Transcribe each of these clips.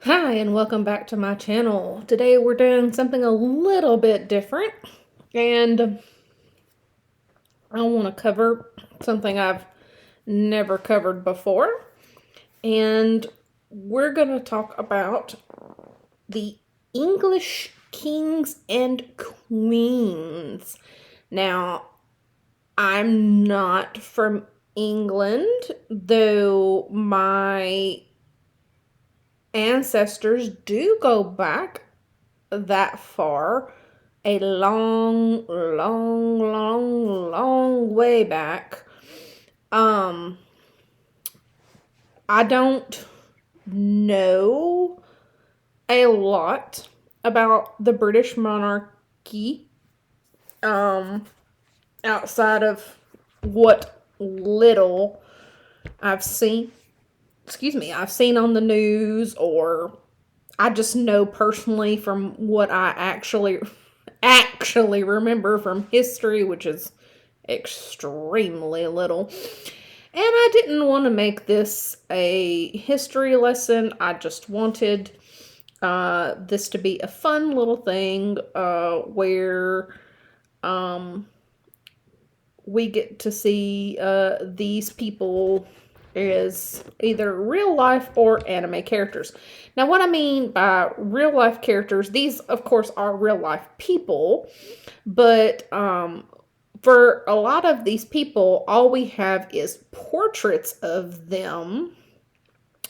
Hi, and welcome back to my channel. Today we're doing something a little bit different, and I want to cover something I've never covered before, and we're going to talk about the English kings and queens. Now, I'm not from England, though my ancestors do go back that far, a long way back. Um, I don't know a lot about the British monarchy, um, outside of what little I've seen. Excuse me, I've seen on the news, or I just know personally from what I actually remember from history, which is extremely little. And I didn't want to make this a history lesson. I just wanted this to be a fun little thing where um, we get to see these people as either real life or anime characters. Now, what I mean by real life characters, these, of course, are real life people, but for a lot of these people, all we have is portraits of them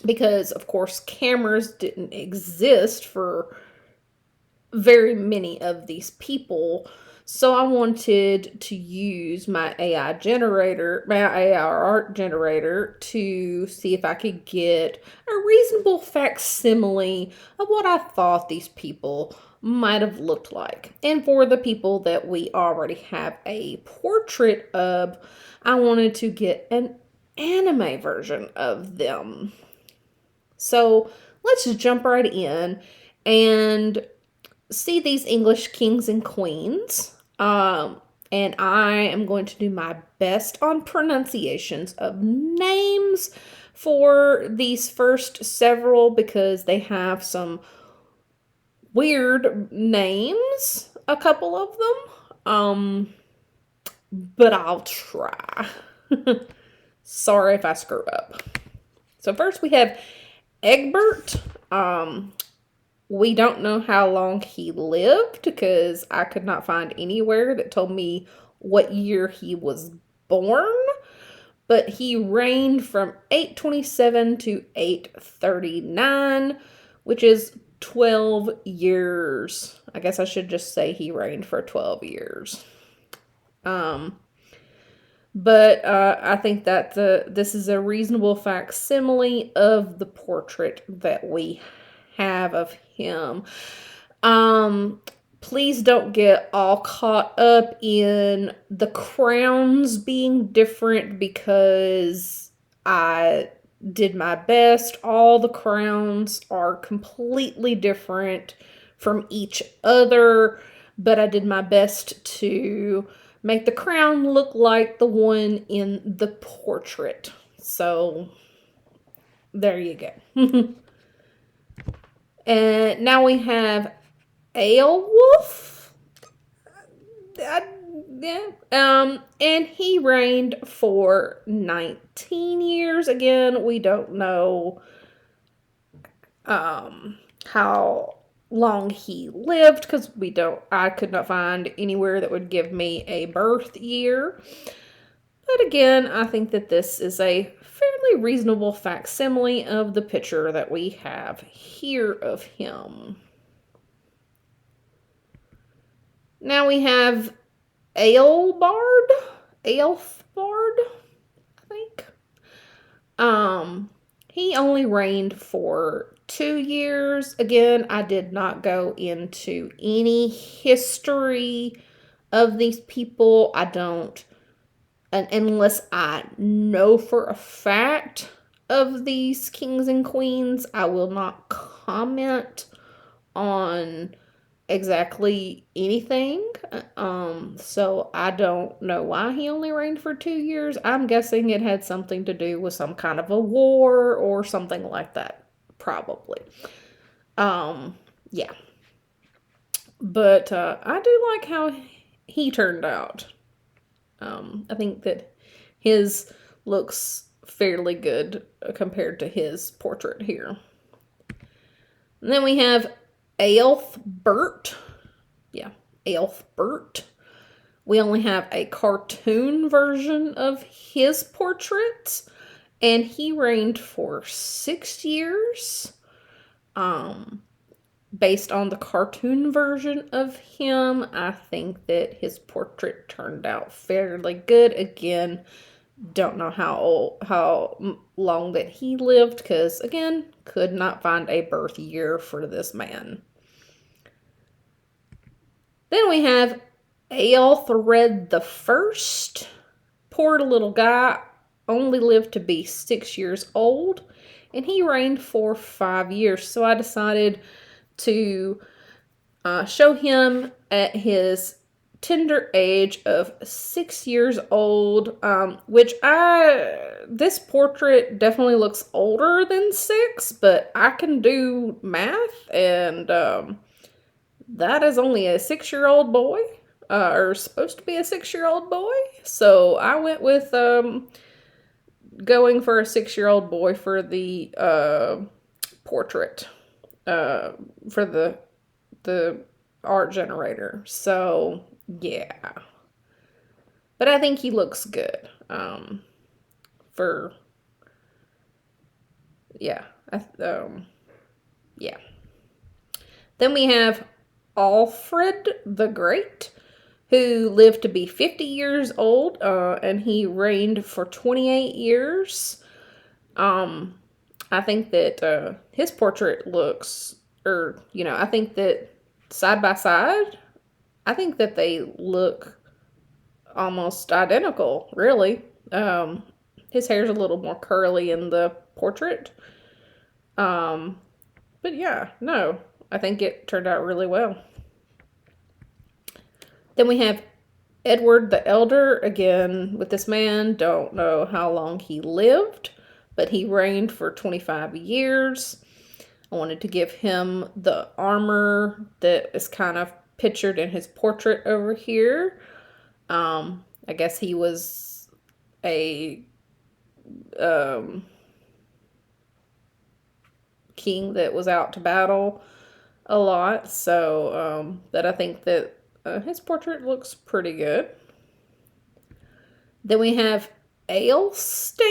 because, of course, cameras didn't exist for very many of these people. So I wanted to use my AI art generator, to see if I could get a reasonable facsimile of what I thought these people might have looked like. And for the people that we already have a portrait of, I wanted to get an anime version of them. So let's just jump right in and see these English kings and queens. And I am going to do my best on pronunciations of names for these first several because they have some weird names, a couple of them. But I'll try. Sorry if I screw up. So first we have Egbert. We don't know how long he lived because I could not find anywhere that told me what year he was born, but he reigned from 827 to 839, which is 12 years. I guess I should just say he reigned for 12 years. Um, but I think that this is a reasonable facsimile of the portrait that we have of him. Um, Please don't get all caught up in the crowns being different because I did my best. All the crowns are completely different from each other, but I did my best to make the crown look like the one in the portrait. So there you go. And now we have Aelwulf. Yeah. And he reigned for 19 years. Again, we don't know how long he lived because I could not find anywhere that would give me a birth year. But again, I think that this is a fairly reasonable facsimile of the picture that we have here of him. Now we have Aelbard, Aelfbard, I think. He only reigned for 2 years. Again, I did not go into any history of these people. I don't, unless I know for a fact of these kings and queens, I will not comment on exactly anything. So I don't know why he only reigned for 2 years. I'm guessing it had something to do with some kind of a war or something like that, probably. Yeah. But I do like how he turned out. I think that his looks fairly good compared to his portrait here. And then we have Aelfbert. Yeah, Aelfbert. We only have a cartoon version of his portrait, and he reigned for 6 years. Based on the cartoon version of him, I think that his portrait turned out fairly good. Again, don't know how long that he lived, because again, could not find a birth year for this man. Then we have Aelthred the First. Poor little guy, only lived to be 6 years old, and he reigned for 5 years. So I decided to show him at his tender age of 6 years old, which this portrait definitely looks older than 6, but I can do math, and that is only a 6-year-old boy, or supposed to be a 6-year-old boy. So I went with going for a 6-year-old boy for the portrait, for the art generator. So yeah, but I think he looks good. For yeah, yeah. Then we have Alfred the Great, who lived to be 50 years old, and he reigned for 28 years. I think that his portrait looks, I think that side by side, I think that they look almost identical, really. His hair's a little more curly in the portrait. But yeah, no, I think it turned out really well. Then we have Edward the Elder. Again, with this man, don't know how long he lived, but he reigned for 25 years. I wanted to give him the armor that is kind of pictured in his portrait over here. I guess he was a king that was out to battle a lot, so that I think that his portrait looks pretty good. Then we have Ailstan.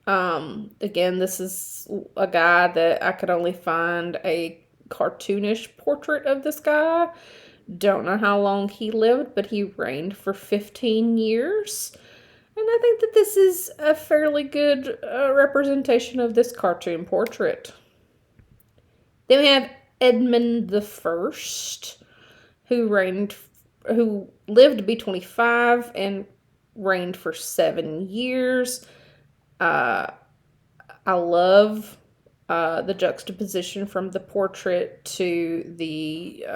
Again, this is a guy that I could only find a cartoonish portrait of this guy. Don't know how long he lived, but he reigned for 15 years. And I think that this is a fairly good representation of this cartoon portrait. Then we have Edmund the First, who lived to be 25 and reigned for 7 years. I love the juxtaposition from the portrait to the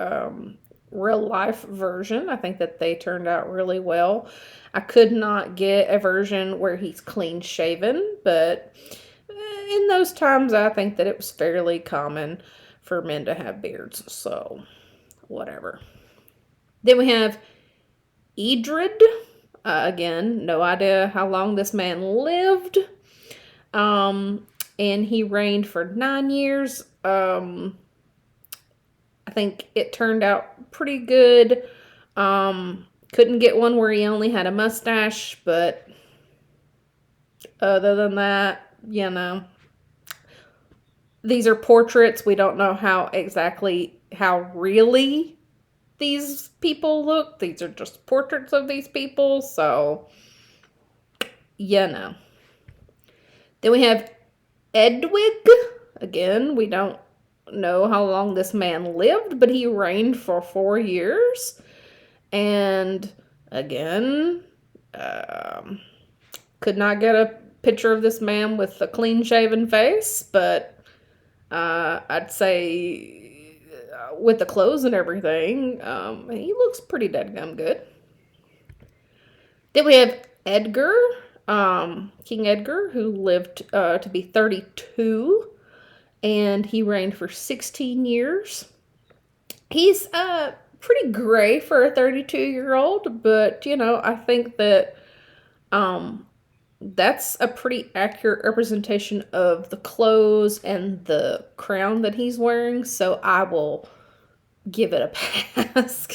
real life version. I think that they turned out really well. I could not get a version where he's clean shaven, but in those times I think that it was fairly common for men to have beards, so whatever. Then we have Edred. Again, no idea how long this man lived. And he reigned for 9 years. I think it turned out pretty good. Couldn't get one where he only had a mustache, but other than that, these are portraits. We don't know how really these people look. These are just portraits of these people, so Then we have Edwig. Again, we don't know how long this man lived, but he reigned for 4 years. And again, could not get a picture of this man with a clean-shaven face, but I'd say with the clothes and everything, he looks pretty dadgum good. Then we have Edgar, King Edgar, who lived to be 32. and he reigned for 16 years. He's pretty gray for a 32-year-old, but I think that that's a pretty accurate representation of the clothes and the crown that he's wearing, so I will give it a pass.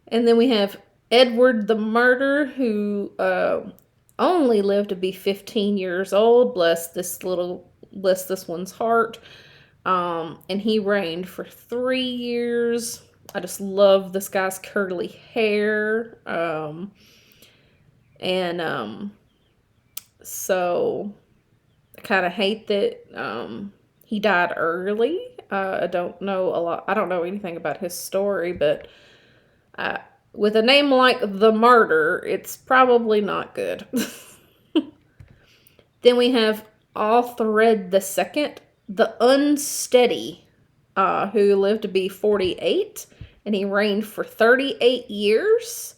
And then we have Edward the Martyr, who only lived to be 15 years old. Bless this one's heart. And he reigned for 3 years. I just love this guy's curly hair. So I kind of hate that he died early. I don't know a lot. I don't know anything about his story, but with a name like the Martyr, it's probably not good. Then we have Althred II, the Unsteady, who lived to be 48, and he reigned for 38 years.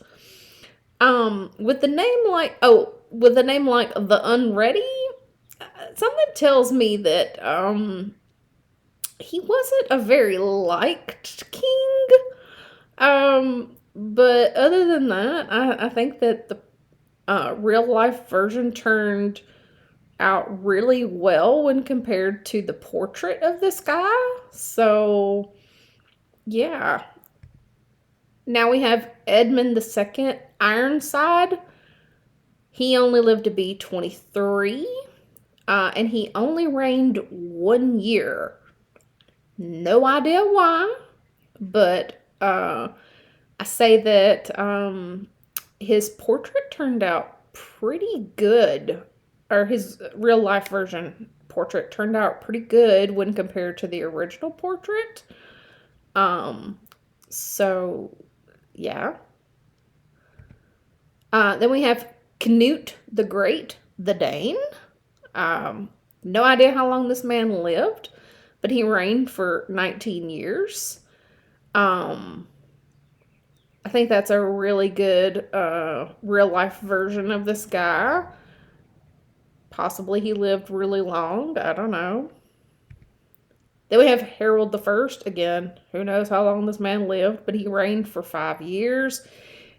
With a name like the Unready, something tells me that he wasn't a very liked king. But other than that, I think that the real life version turned out really well when compared to the portrait of this guy. So, yeah. Now we have Edmund II Ironside. He only lived to be 23, and he only reigned 1 year. No idea why, but I say that his portrait turned out pretty good, or his real life version portrait turned out pretty good when compared to the original portrait. So yeah. Then we have Canute the Great, the Dane. No idea how long this man lived, but he reigned for 19 years. I think that's a really good real life version of this guy. Possibly he lived really long. I don't know. Then we have Harold the First. Again, who knows how long this man lived, but he reigned for 5 years.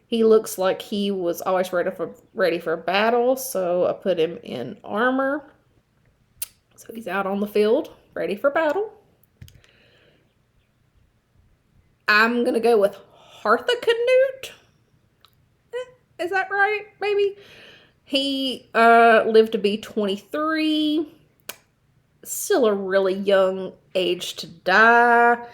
He looks like he was always ready for battle, so I put him in armor. So he's out on the field, ready for battle. I'm going to go with Harthacnut. Is that right? Maybe. He lived to be 23. Still a really young age to die.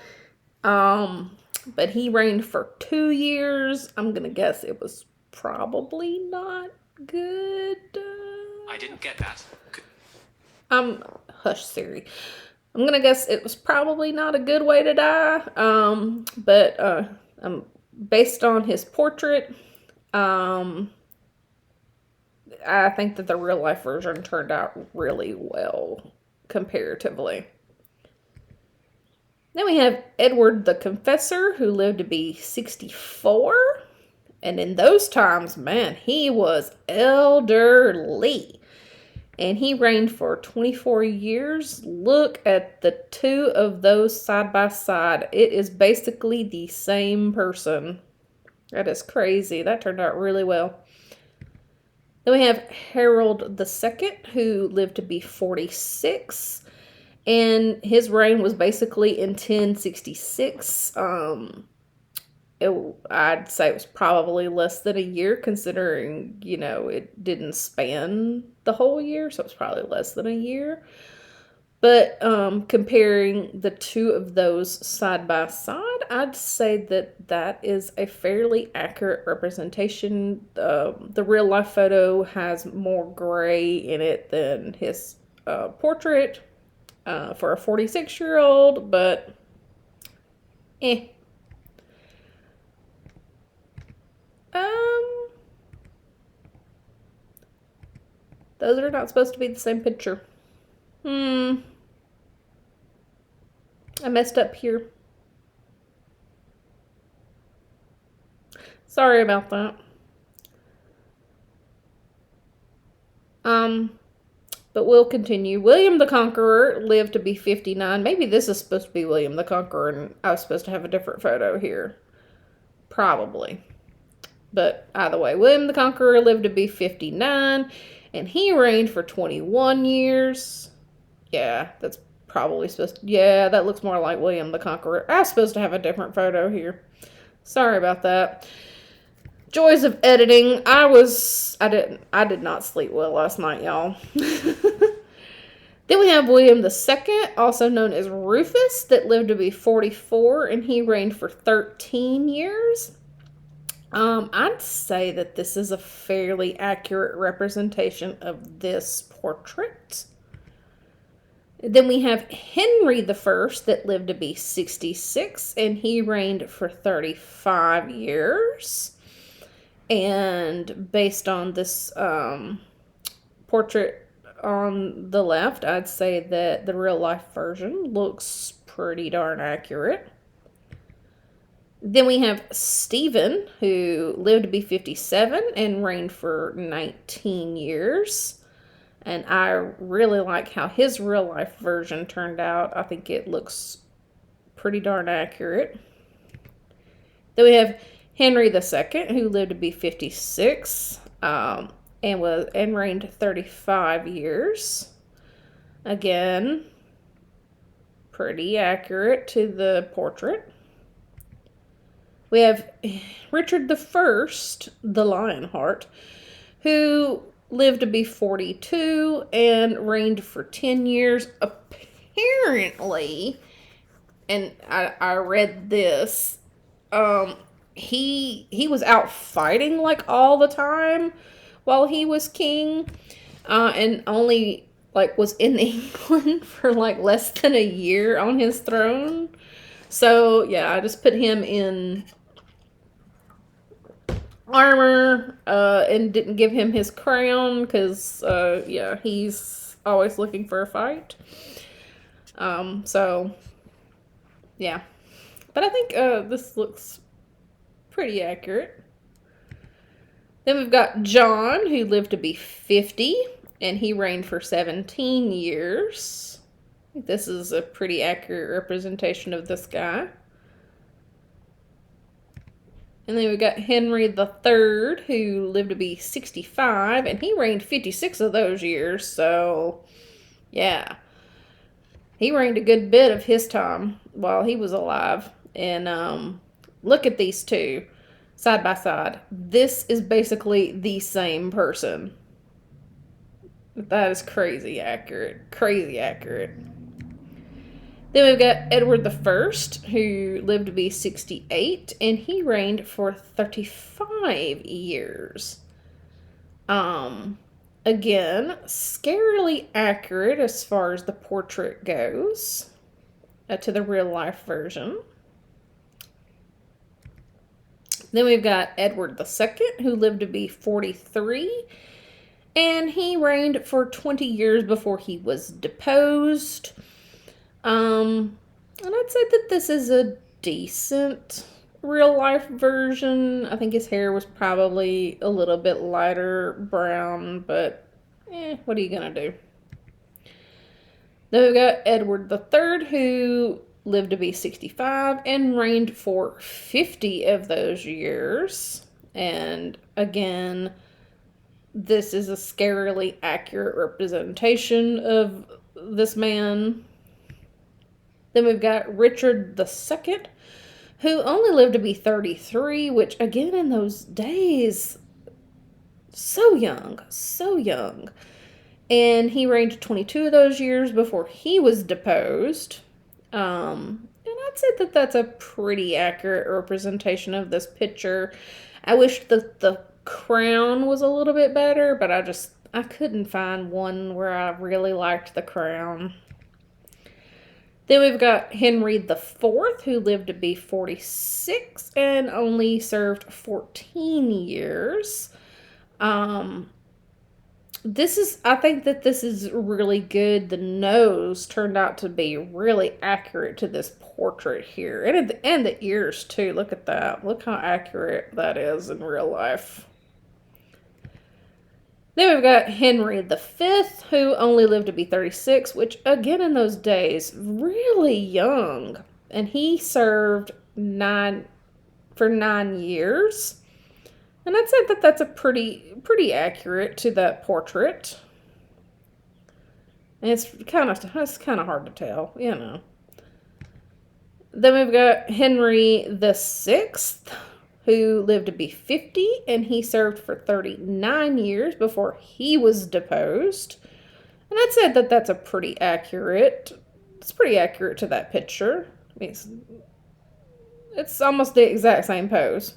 But he reigned for 2 years. I'm going to guess it was probably not good. I didn't get that. Hush, Siri. I'm going to guess it was probably not a good way to die. But based on his portrait, I think that the real life version turned out really well comparatively. Then we have Edward the Confessor, who lived to be 64. And in those times, man, he was elderly. And he reigned for 24 years. Look at the two of those side by side. It is basically the same person. That is crazy. That turned out really well. Then we have Harold II, who lived to be 46. And his reign was basically in 1066. I'd say it was probably less than a year, considering, it didn't span the whole year, so it's probably less than a year. But comparing the two of those side by side, I'd say that is a fairly accurate representation. The real life photo has more gray in it than his portrait for a 46-year-old, but those are not supposed to be the same picture. I messed up here. Sorry about that. but we'll continue. William the Conqueror lived to be 59. Maybe this is supposed to be William the Conqueror, and I was supposed to have a different photo here. Probably. But either way, William the Conqueror lived to be 59, and he reigned for 21 years. Yeah, that's probably supposed to... Yeah, that looks more like William the Conqueror. I was supposed to have a different photo here. Sorry about that. Joys of editing. I did not sleep well last night, y'all. Then we have William II, also known as Rufus, that lived to be 44, and he reigned for 13 years. I'd say that this is a fairly accurate representation of this portrait. Then we have Henry I that lived to be 66, and he reigned for 35 years. And based on this portrait on the left, I'd say that the real life version looks pretty darn accurate. Then we have Stephen, who lived to be 57 and reigned for 19 years. And I really like how his real life version turned out. I think it looks pretty darn accurate. Then we have Henry II, who lived to be 56 and reigned 35 years. Again, pretty accurate to the portrait. We have Richard I, the Lionheart, who lived to be 42 and reigned for 10 years. Apparently, and I read this, he was out fighting like all the time while he was king, and only like was in England for like less than a year on his throne. So yeah, I just put him in armor and didn't give him his crown because yeah, he's always looking for a fight. So yeah, but I think this looks pretty accurate. Then we've got John, who lived to be 50, and he reigned for 17 years. I think this is a pretty accurate representation of this guy. And then we got Henry III, who lived to be 65, and he reigned 56 of those years. So, yeah, he reigned a good bit of his time while he was alive. And look at these two side by side. This is basically the same person. That is crazy accurate. Crazy accurate. Then we've got Edward I, who lived to be 68, and he reigned for 35 years. Again, scarily accurate as far as the portrait goes to the real life version. Then we've got Edward II, who lived to be 43, and he reigned for 20 years before he was deposed. And I'd say that this is a decent real life version. I think his hair was probably a little bit lighter brown, but what are you gonna do? Then we've got Edward III, who lived to be 65 and reigned for 50 of those years. And again, this is a scarily accurate representation of this man. Then we've got Richard II, who only lived to be 33, which again in those days, so young, so young. And he reigned 22 of those years before he was deposed. And I'd say that that's a pretty accurate representation of this picture. I wish that the crown was a little bit better, but I couldn't find one where I really liked the crown. Then we've got Henry IV, who lived to be 46 and only served 14 years. I think that this is really good. The nose turned out to be really accurate to this portrait here. And the ears too. Look at that. Look how accurate that is in real life. Then we've got Henry V, who only lived to be 36, which again in those days, really young. And he served for 9 years. And I'd say that that's a pretty accurate to that portrait. And it's kind of hard to tell, you know. Then we've got Henry VI, who lived to be 50, and he served for 39 years before he was deposed. And I'd say that that's a pretty accurate. It's pretty accurate to that picture. I mean, it's almost the exact same pose.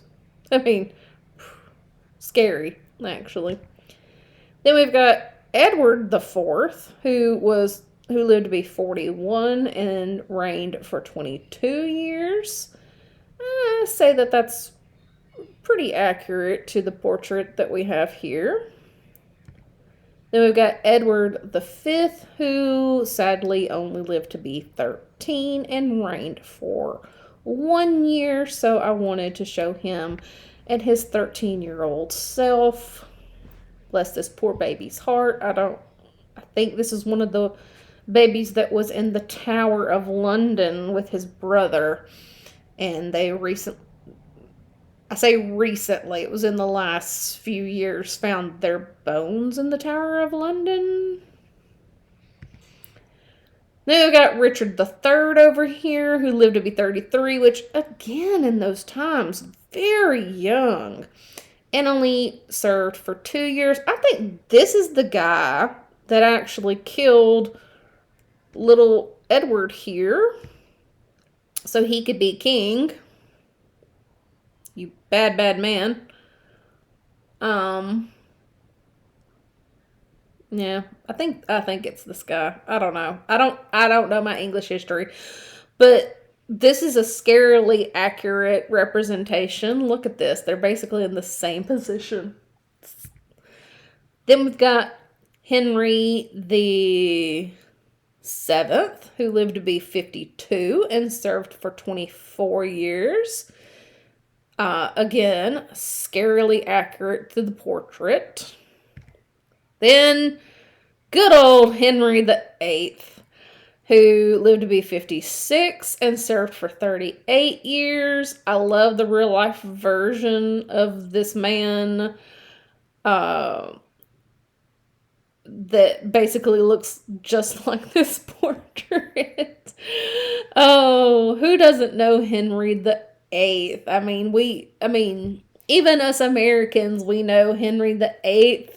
I mean, scary, actually. Then we've got Edward IV, who lived to be 41 and reigned for 22 years. I say that that's pretty accurate to the portrait that we have here. Then we've got Edward V, who sadly only lived to be 13 and reigned for 1 year. So I wanted to show him and his 13-year-old self. Bless this poor baby's heart. I think this is one of the babies that was in the Tower of London with his brother. And they recently, it was in the last few years, found their bones in the Tower of London. Then we've got Richard III over here, who lived to be 33, which, again, in those times, very young, and only served for 2 years. I think this is the guy that actually killed little Edward here, so he could be king. You bad, bad man. Yeah, I think it's this guy. I don't know. I don't know my English history, but this is a scarily accurate representation. Look at this. They're basically in the same position. Then we've got Henry the VII, who lived to be 52 and served for 24 years. Again, scarily accurate to the portrait. Then, good old Henry VIII, who lived to be 56 and served for 38 years. I love the real life version of this man that basically looks just like this portrait. Oh, who doesn't know Henry VIII? I mean, even us Americans, we know Henry VIII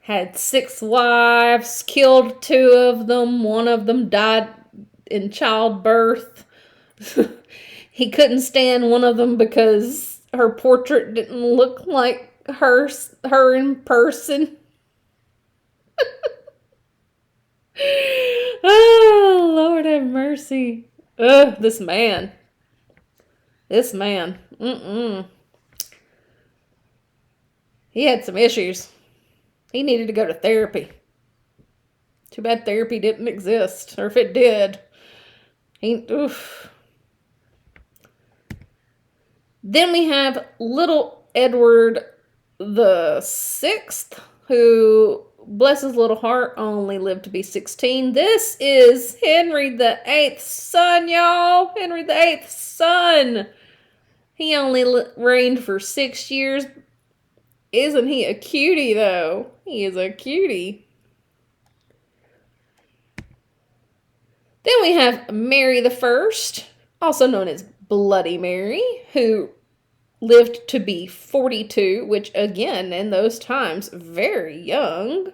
had 6 wives, killed 2 of them. 1 of them died in childbirth. He couldn't stand one of them because her portrait didn't look like her in person. Oh, Lord have mercy. Ugh, this man. He had some issues. He needed to go to therapy. Too bad therapy didn't exist. Or if it did. Then we have little Edward the Sixth, who, bless his little heart, only lived to be 16. This is Henry VIII's son, y'all. Henry VIII's son. He only reigned for 6 years. Isn't he a cutie, though? He is a cutie. Then we have Mary the First, also known as Bloody Mary, who lived to be 42, which, again, in those times, very young.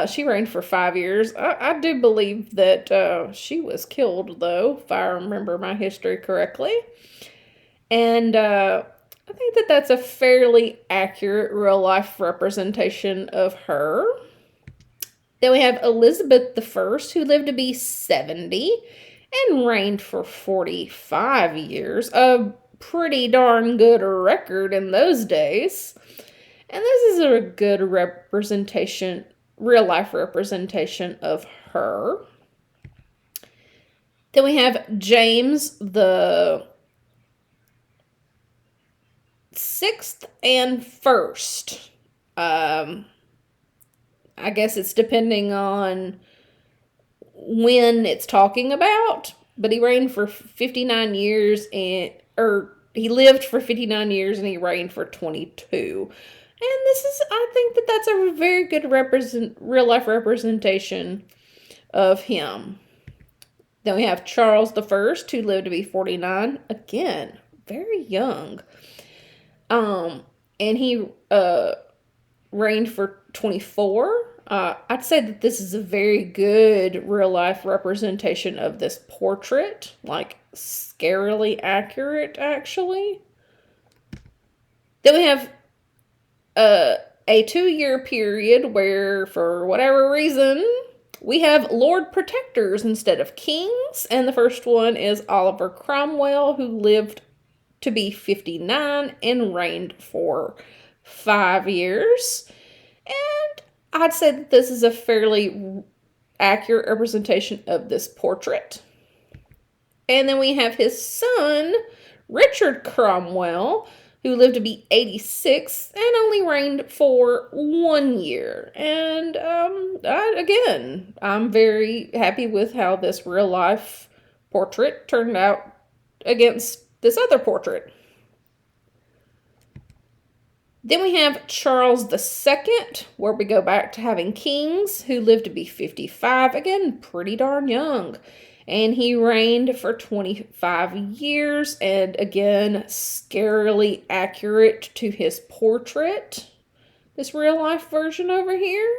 She reigned for 5 years. I do believe that she was killed, though, if I remember my history correctly. And I think that that's a fairly accurate real-life representation of her. Then we have Elizabeth I, who lived to be 70 and reigned for 45 years. A pretty darn good record in those days. And this is a good representation, real-life representation of her. Then we have James the 6th and 1st. I guess it's depending on when it's talking about, but he reigned for 59 years or he lived for 59 years and he reigned for 22. And I think that that's a very good real life representation of him. Then we have Charles the First, who lived to be 49. Again, very young. And he reigned for 24. I'd say that this is a very good real life representation of this portrait, like scarily accurate, actually. Then we have a 2-year period where, for whatever reason, we have Lord Protectors instead of kings. And the first one is Oliver Cromwell, who lived to be 59 and reigned for 5 years. And I'd say that this is a fairly accurate representation of this portrait. And then we have his son, Richard Cromwell, who lived to be 86 and only reigned for 1 year. And I'm very happy with how this real life portrait turned out against this other portrait. Then we have Charles II, where we go back to having kings who lived to be 55. Again, pretty darn young. And he reigned for 25 years, and again, scarily accurate to his portrait. This real life version over here.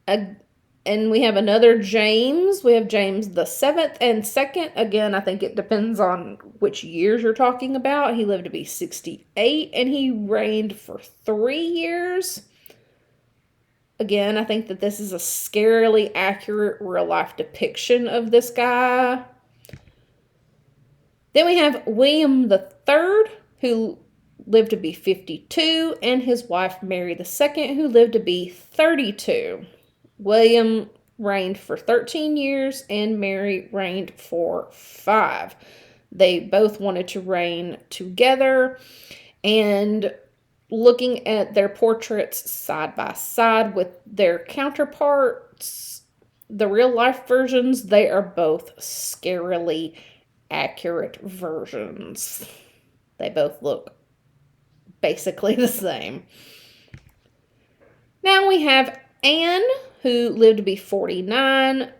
And we have another James. We have James the 7th and 2nd. Again, I think it depends on which years you're talking about. He lived to be 68, and he reigned for 3 years. Again, I think that this is a scarily accurate real-life depiction of this guy. Then we have William III, who lived to be 52, and his wife Mary II, who lived to be 32. William reigned for 13 years, and Mary reigned for 5. They both wanted to reign together, and looking at their portraits side by side with their counterparts, the real life versions, they are both scarily accurate versions. They both look basically the same. Now we have Anne, who lived to be 49,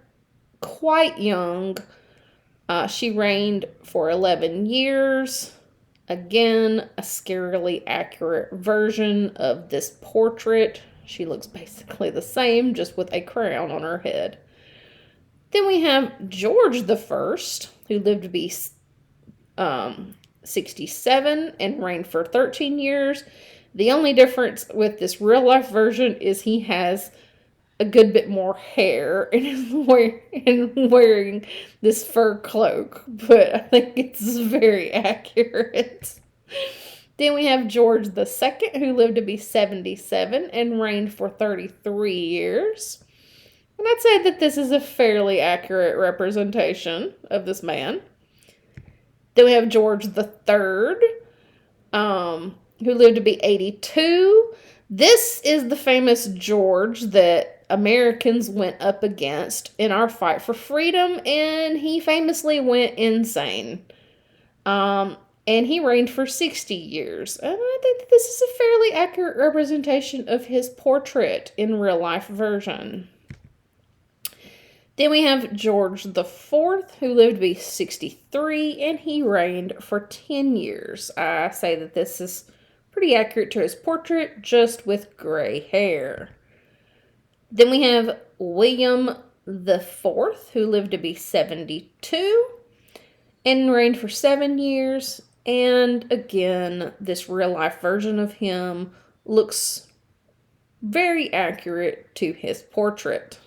quite young. She reigned for 11 years. Again, a scarily accurate version of this portrait. She looks basically the same, just with a crown on her head. Then we have George the First, who lived to be 67 and reigned for 13 years. The only difference with this real-life version is he has a good bit more hair and is wearing this fur cloak, but I think it's very accurate. Then we have George II, who lived to be 77 and reigned for 33 years. And I'd say that this is a fairly accurate representation of this man. Then we have George III, who lived to be 82. This is the famous George that Americans went up against in our fight for freedom, and he famously went insane. And he reigned for 60 years. And I think that this is a fairly accurate representation of his portrait in real life version. Then we have George IV, who lived to be 63, and he reigned for 10 years. I say that this is pretty accurate to his portrait, just with gray hair. Then we have William IV, who lived to be 72 and reigned for 7 years. And again, this real life version of him looks very accurate to his portrait.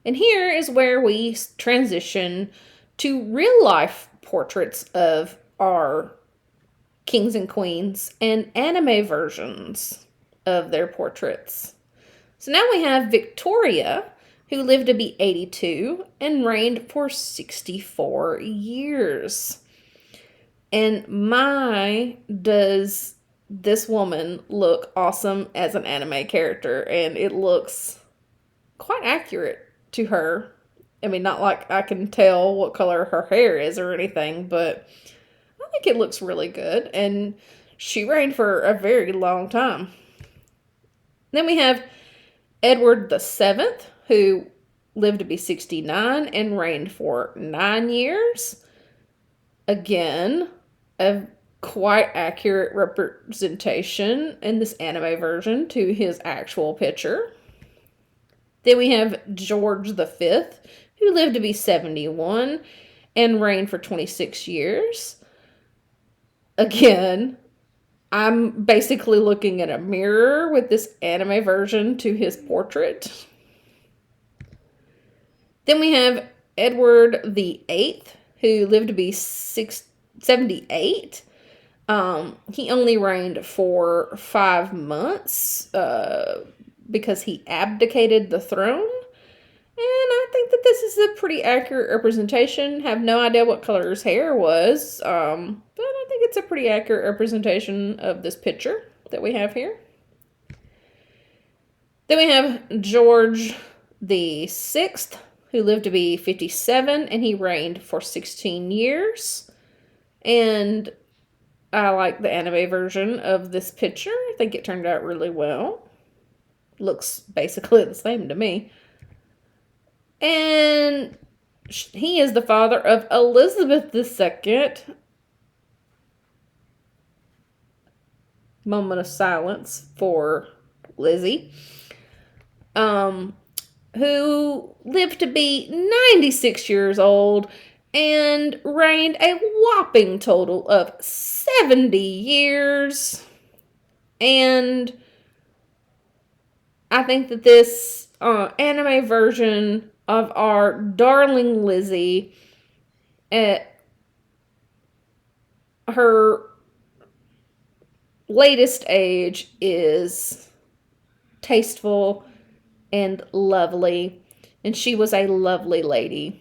And here is where we transition to real life portraits of our kings and queens and anime versions of their portraits. So now we have Victoria, who lived to be 82 and reigned for 64 years. And my does this woman look awesome as an anime character, and it looks quite accurate to her. I mean, not like I can tell what color her hair is or anything, but I think it looks really good, and she reigned for a very long time. Then we have Edward the Seventh, who lived to be 69 and reigned for 9 years. Again, a quite accurate representation in this anime version to his actual picture. Then we have George V, who lived to be 71 and reigned for 26 years. Again, I'm basically looking at a mirror with this anime version to his portrait. Then we have Edward VIII, who lived to be 78. He only reigned for 5 months because he abdicated the throne. And I think that this is a pretty accurate representation. Have no idea what color his hair was, but I think it's a pretty accurate representation of this picture that we have here. Then we have George the Sixth, who lived to be 57, and he reigned for 16 years. And I like the anime version of this picture. I think it turned out really well. Looks basically the same to me. And he is the father of Elizabeth II. Moment of silence for Lizzie. Who lived to be 96 years old and reigned a whopping total of 70 years. And I think that this anime version of our darling Lizzie at her latest age is tasteful and lovely, and she was a lovely lady.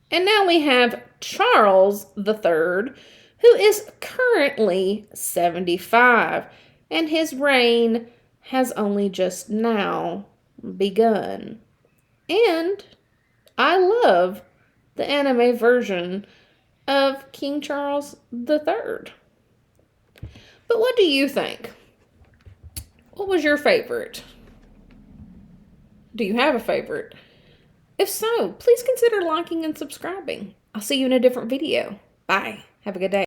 And now we have Charles III, who is currently 75, and his reign has only just now begun. And I love the anime version of King Charles III. But what do you think? What was your favorite? Do you have a favorite? If so, please consider liking and subscribing. I'll see you in a different video. Bye. Have a good day.